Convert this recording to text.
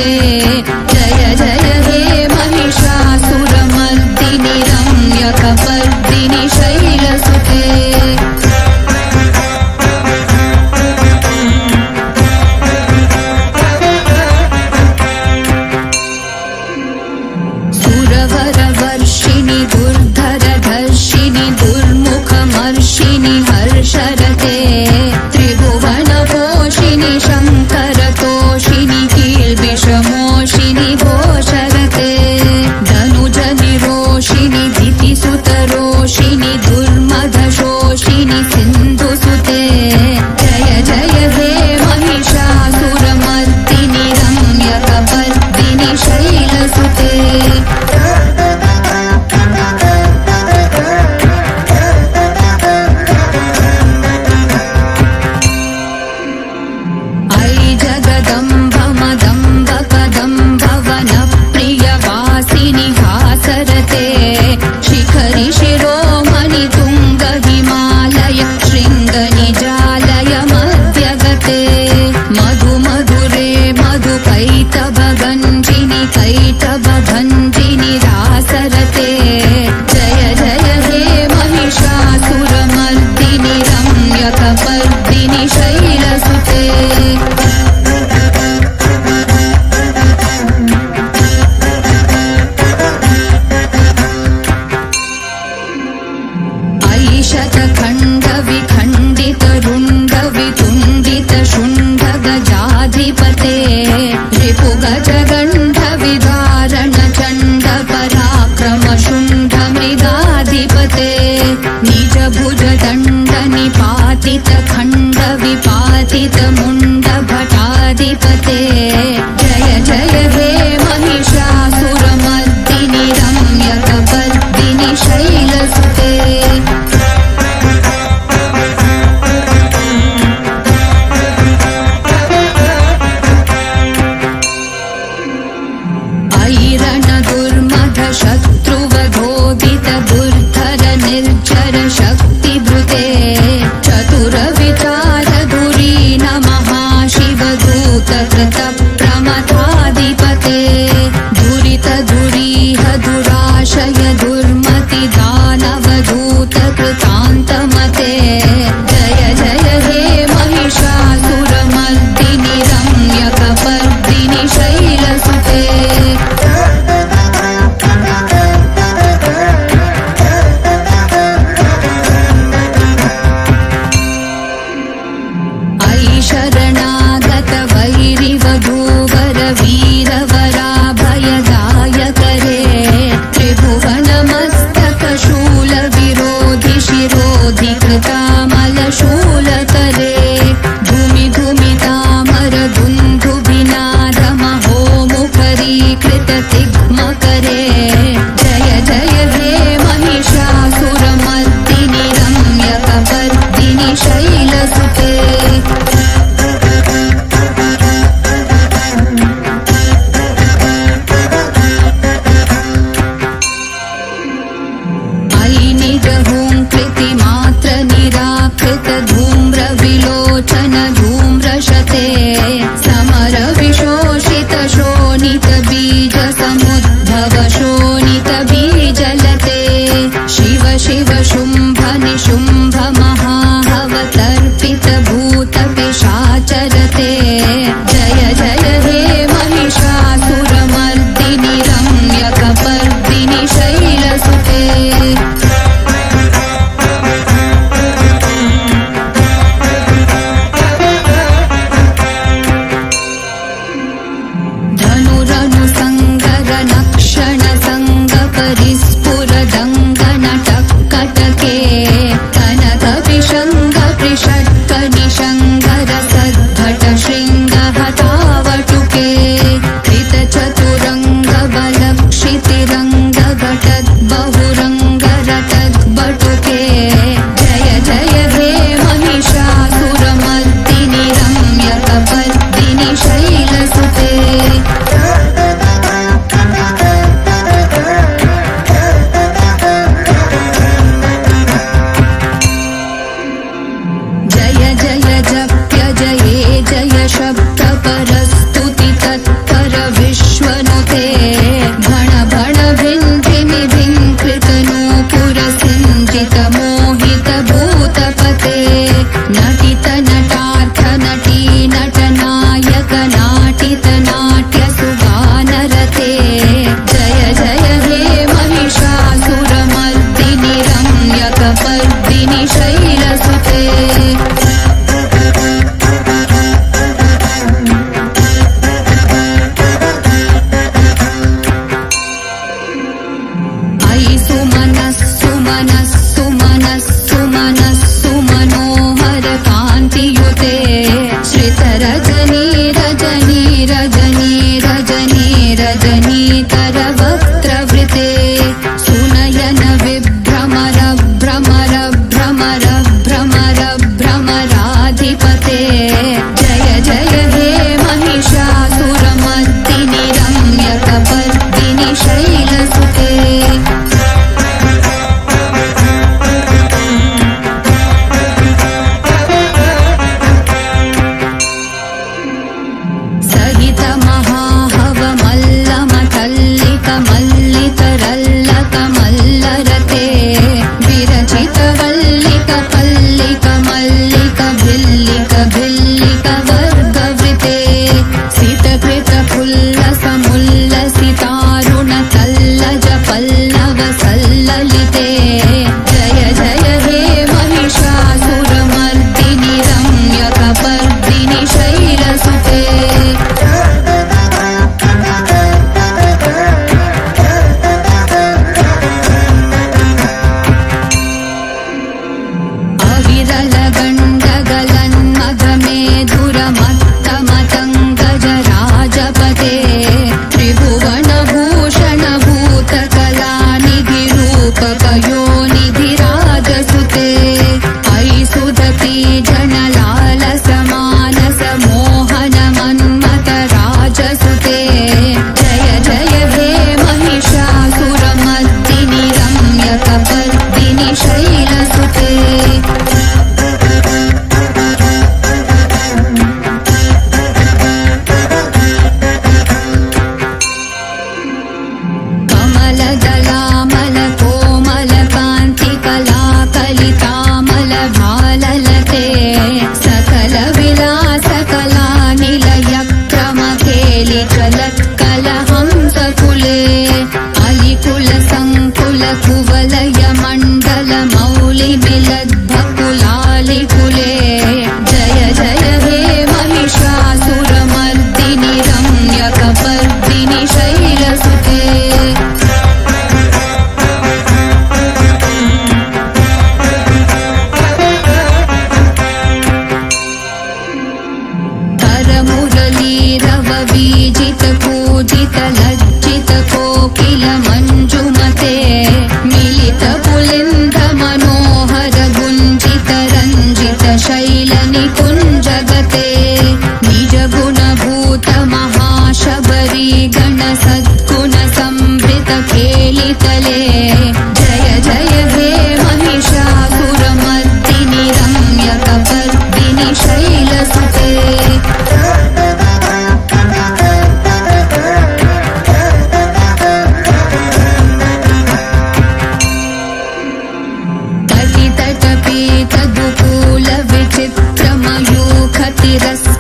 जय जय हे महिषासुरमर्दिनि रम्यकपर्दिनि शैलसुते सुरवरवर्षिणि दुर्धरधर्षिणि दुर्मुखमर्षिणि हर्षरते त्रिभुवनपोषिणि शङ्करतोषिणि कील्बिषमोषिणि घोषरते धनुजनिरोषिणि धितिसुतरोषिणि दुर्मदशोषिणि सिन्धुसुते जय जय हे महिषासुरमर्दिनि रम्यकपर्दिनि शैलसुते जगदम्बमदम्बकदम्भवनप्रियवासिनि हासरते शिखरि शिरोमणि तुङ्गहिमालय शृङ्गनिजालय मध्यगते मधुमधुरे मधुकैटभगञ्जिनि कैटभभञ्जिनि रासरते जय जय हे महिषासुरमर्दिनि रम्यकपर्दिनि शैलसुते शतखण्डविखण्डितरुण्डवितुण्डितशुण्डगजाधिपते रिपुगजगण्डविदारणचण्डपराक्रमशुण्डमृगाधिपते निजभुजदण्डनिपातितखण्डविपातितमुण्डभटाधिपते जय जय हे महिषासुरमर्दिनि रम्यकपर्दिनि शैलसुते शत्रुवधोदित दुर्धर निर्जर शक्तिभृते चतुरविचार धुरीन महाशिवदूत कृत प्रमथाधिपते दुरित दुरीह दुराशय दुर्मति दानवदूत कृतान्तमते जय जय हे महिषासुरमर्दिनि रम्यकपर्दिनि शैलसुते शरणागत वैरिवधूवर वीरवराभयदायकरे त्रिभुवनमस्तकशूल विरोधि शिरोधि कृतामलशूलतरे धूमि धूमितामर दुन्दुभिनादमहोमुखरीकृत तिग्मकरे जय जय हे महिषासुरमर्दिनि रम्यकपर्दिनि शैलसुते निजहुं कृतिमात्र निराकृत रजनीकरवक्त्रवृते सुनयन विभ्रमर भ्रमर भ्रमर भ्रमर भ्रमराधिपते जय जय हे महिषासुरमर्दिनि रम्यकपर्दिनि शैलसुते मल्लितरल्लकमल्लरते विरचितवल्लिक पल्लिक मल्लिक भिल्लिक भिल्लिक वर्गवृते सितकृत फुल्लसमुल्लसितारुण तल्लज पल्लव सल्ललिते जय जय हे महिषासुरमर्दिनि रम्यकपर्दिनि शैलसुते दुरमत्तमतङ्गजराजपते त्रिभुवनभूषणभूतकलानिधिरूपकयोनिधिराजसुते अयि सुदती जनलालसमानसमोहनमन्मथराजसुते जय जय हे महिषासुरमर्दिनि रम्यकपर्दिनि शैलसुते कलितामलभाललते सकलविलासकलानिलयक्रमकेलिचलत्कलहंसकुले अलिकुलसङ्कुलकुवलयमण्डलमौलिमिलद्भकुलालिकुले जय जय हे महिषासुरमर्दिनि रम्यकपर्दिनि शैलसुते पूजितकोकिलमञ्जुमते मिलितपुलिन्दमनोहरगुञ्जितरञ्जितशैलनिकुञ्जगते निजगुणभूतमहाशबरी गणसद्गुणसंवृतखेलितले जय जय हे महिषासुरमर्दिनि रम्यकपर्दिनि शैलसुते तदुकूलविचित्रमयूखतिरस्य